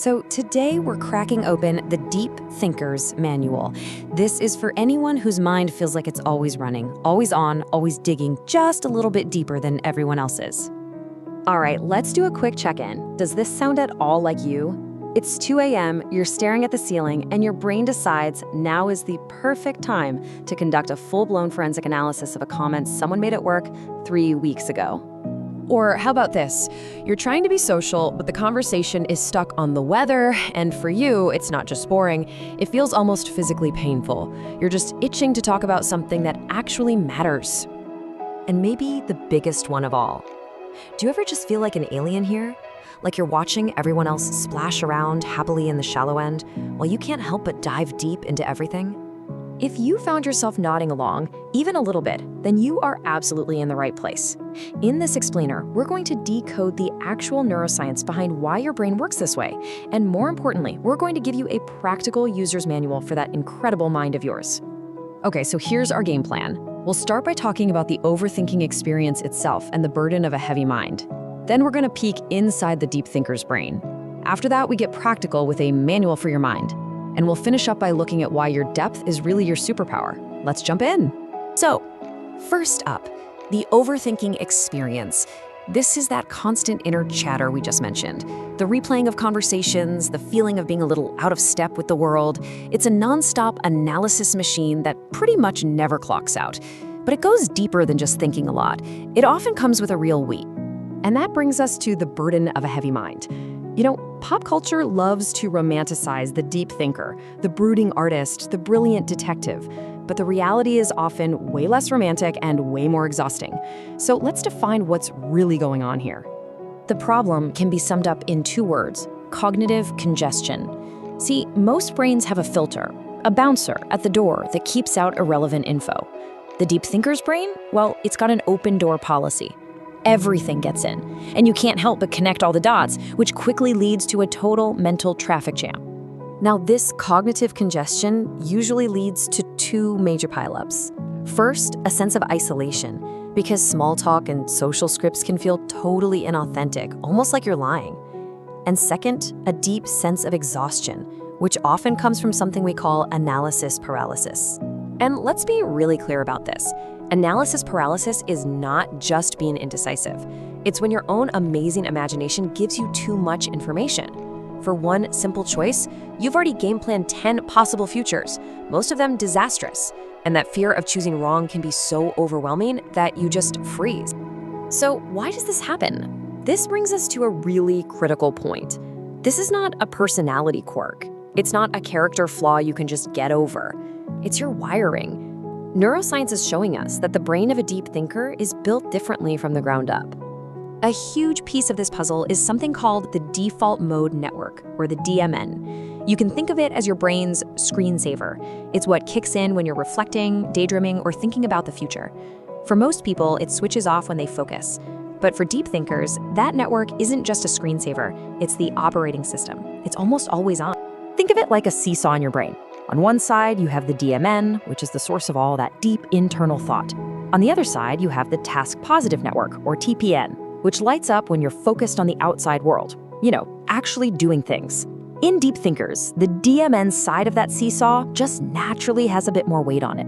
So today we're cracking open the Deep Thinker's Manual. This is for anyone whose mind feels like it's always running, always on, always digging just a little bit deeper than everyone else's. All right, let's do a quick check-in. Does this sound at all like you? It's 2 a.m., you're staring at the ceiling, and your brain decides now is the perfect time to conduct a full-blown forensic analysis of a comment someone made at work 3 weeks ago. Or how about this? You're trying to be social, but the conversation is stuck on the weather, and for you, it's not just boring, it feels almost physically painful. You're just itching to talk about something that actually matters. And maybe the biggest one of all. Do you ever just feel like an alien here? Like you're watching everyone else splash around happily in the shallow end, while you can't help but dive deep into everything? If you found yourself nodding along, even a little bit, then you are absolutely in the right place. In this explainer, we're going to decode the actual neuroscience behind why your brain works this way. And more importantly, we're going to give you a practical user's manual for that incredible mind of yours. Okay, so here's our game plan. We'll start by talking about the overthinking experience itself and the burden of a heavy mind. Then we're going to peek inside the deep thinker's brain. After that, we get practical with a manual for your mind. And we'll finish up by looking at why your depth is really your superpower. Let's jump in. So, first up, the overthinking experience. This is that constant inner chatter we just mentioned. The replaying of conversations, the feeling of being a little out of step with the world. It's a nonstop analysis machine that pretty much never clocks out. But it goes deeper than just thinking a lot. It often comes with a real weight. And that brings us to the burden of a heavy mind. You know, pop culture loves to romanticize the deep thinker, the brooding artist, the brilliant detective. But the reality is often way less romantic and way more exhausting. So let's define what's really going on here. The problem can be summed up in 2 words: cognitive congestion. See, most brains have a filter, a bouncer at the door that keeps out irrelevant info. The deep thinker's brain? Well, it's got an open door policy. Everything gets in, and you can't help but connect all the dots, which quickly leads to a total mental traffic jam. Now, this cognitive congestion usually leads to 2 major pileups. First, a sense of isolation, because small talk and social scripts can feel totally inauthentic, almost like you're lying. And second, a deep sense of exhaustion, which often comes from something we call analysis paralysis. And let's be really clear about this. Analysis paralysis is not just being indecisive. It's when your own amazing imagination gives you too much information. For one simple choice, you've already game planned 10 possible futures, most of them disastrous. And that fear of choosing wrong can be so overwhelming that you just freeze. So why does this happen? This brings us to a really critical point. This is not a personality quirk. It's not a character flaw you can just get over. It's your wiring. Neuroscience is showing us that the brain of a deep thinker is built differently from the ground up. A huge piece of this puzzle is something called the default mode network, or the DMN. You can think of it as your brain's screensaver. It's what kicks in when you're reflecting, daydreaming, or thinking about the future. For most people, it switches off when they focus. But for deep thinkers, that network isn't just a screensaver, it's the operating system. It's almost always on. Think of it like a seesaw in your brain. On one side, you have the DMN, which is the source of all that deep internal thought. On the other side, you have the task positive network, or TPN, which lights up when you're focused on the outside world. You know, actually doing things. In deep thinkers, the DMN side of that seesaw just naturally has a bit more weight on it.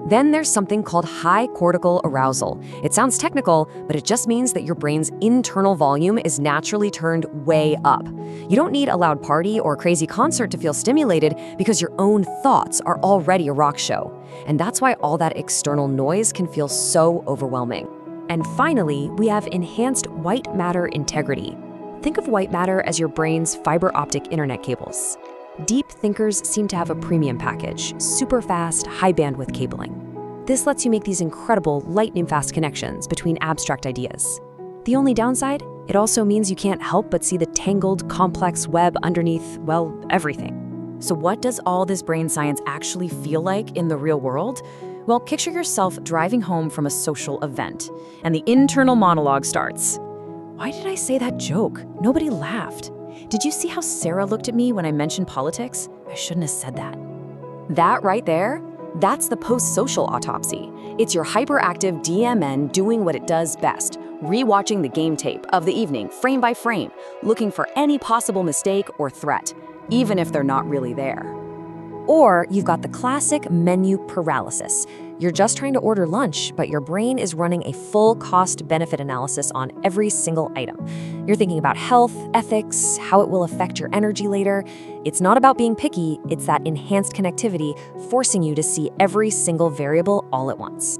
Then there's something called high cortical arousal. It sounds technical, but it just means that your brain's internal volume is naturally turned way up. You don't need a loud party or crazy concert to feel stimulated because your own thoughts are already a rock show. And that's why all that external noise can feel so overwhelming. And finally, we have enhanced white matter integrity. Think of white matter as your brain's fiber optic internet cables. Deep thinkers seem to have a premium package, super fast, high bandwidth cabling. This lets you make these incredible lightning-fast connections between abstract ideas. The only downside? It also means you can't help but see the tangled, complex web underneath, well, everything. So what does all this brain science actually feel like in the real world? Well, picture yourself driving home from a social event, and the internal monologue starts. Why did I say that joke? Nobody laughed. Did you see how Sarah looked at me when I mentioned politics? I shouldn't have said that. That right there, that's the post-social autopsy. It's your hyperactive DMN doing what it does best, rewatching the game tape of the evening frame by frame, looking for any possible mistake or threat, even if they're not really there. Or you've got the classic menu paralysis. You're just trying to order lunch, but your brain is running a full cost-benefit analysis on every single item. You're thinking about health, ethics, how it will affect your energy later. It's not about being picky, it's that enhanced connectivity forcing you to see every single variable all at once.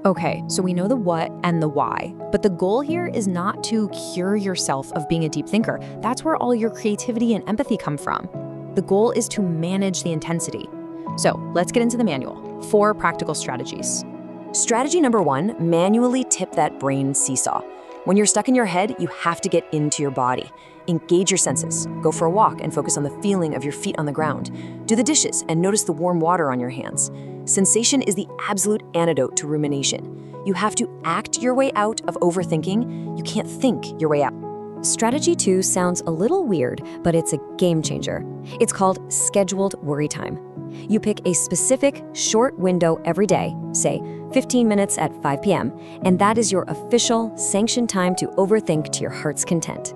Okay, so we know the what and the why, but the goal here is not to cure yourself of being a deep thinker. That's where all your creativity and empathy come from. The goal is to manage the intensity. So let's get into the manual. 4 practical strategies. Strategy number 1, manually tip that brain seesaw. When you're stuck in your head, you have to get into your body. Engage your senses. Go for a walk and focus on the feeling of your feet on the ground. Do the dishes and notice the warm water on your hands. Sensation is the absolute antidote to rumination. You have to act your way out of overthinking. You can't think your way out. Strategy 2 sounds a little weird, but it's a game changer. It's called scheduled worry time. You pick a specific short window every day, say 15 minutes at 5 p.m., and that is your official sanctioned time to overthink to your heart's content.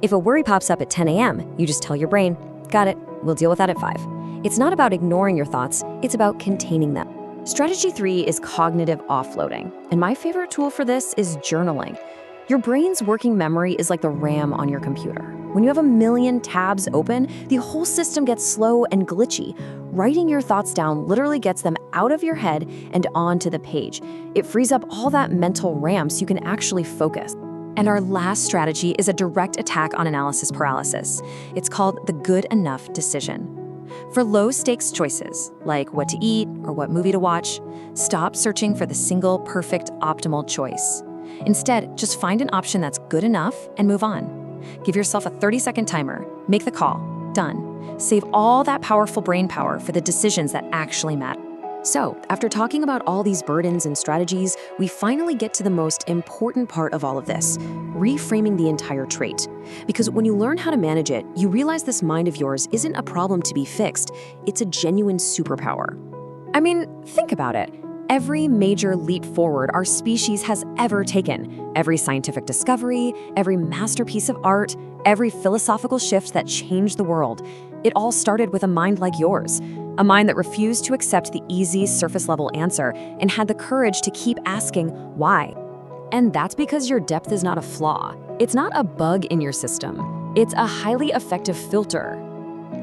If a worry pops up at 10 a.m., you just tell your brain, got it, we'll deal with that at 5. It's not about ignoring your thoughts, it's about containing them. Strategy 3 is cognitive offloading, and my favorite tool for this is journaling. Your brain's working memory is like the RAM on your computer. When you have a million tabs open, the whole system gets slow and glitchy. Writing your thoughts down literally gets them out of your head and onto the page. It frees up all that mental RAM so you can actually focus. And our last strategy is a direct attack on analysis paralysis. It's called the good enough decision. For low-stakes choices, like what to eat or what movie to watch, stop searching for the single, perfect, optimal choice. Instead, just find an option that's good enough and move on. Give yourself a 30-second timer, make the call, done. Save all that powerful brain power for the decisions that actually matter. So, after talking about all these burdens and strategies, we finally get to the most important part of all of this, reframing the entire trait. Because when you learn how to manage it, you realize this mind of yours isn't a problem to be fixed, it's a genuine superpower. I mean, think about it. Every major leap forward our species has ever taken, every scientific discovery, every masterpiece of art, every philosophical shift that changed the world, it all started with a mind like yours, a mind that refused to accept the easy surface-level answer and had the courage to keep asking why. And that's because your depth is not a flaw. It's not a bug in your system. It's a highly effective filter.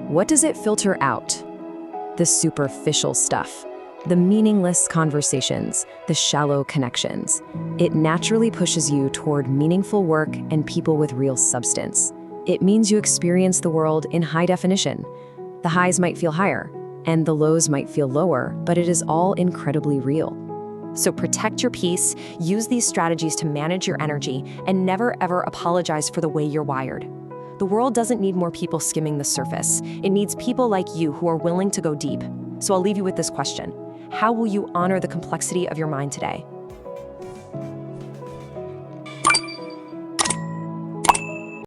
What does it filter out? The superficial stuff. The meaningless conversations, the shallow connections. It naturally pushes you toward meaningful work and people with real substance. It means you experience the world in high definition. The highs might feel higher, and the lows might feel lower, but it is all incredibly real. So protect your peace, use these strategies to manage your energy, and never ever apologize for the way you're wired. The world doesn't need more people skimming the surface. It needs people like you who are willing to go deep. So I'll leave you with this question. How will you honor the complexity of your mind today?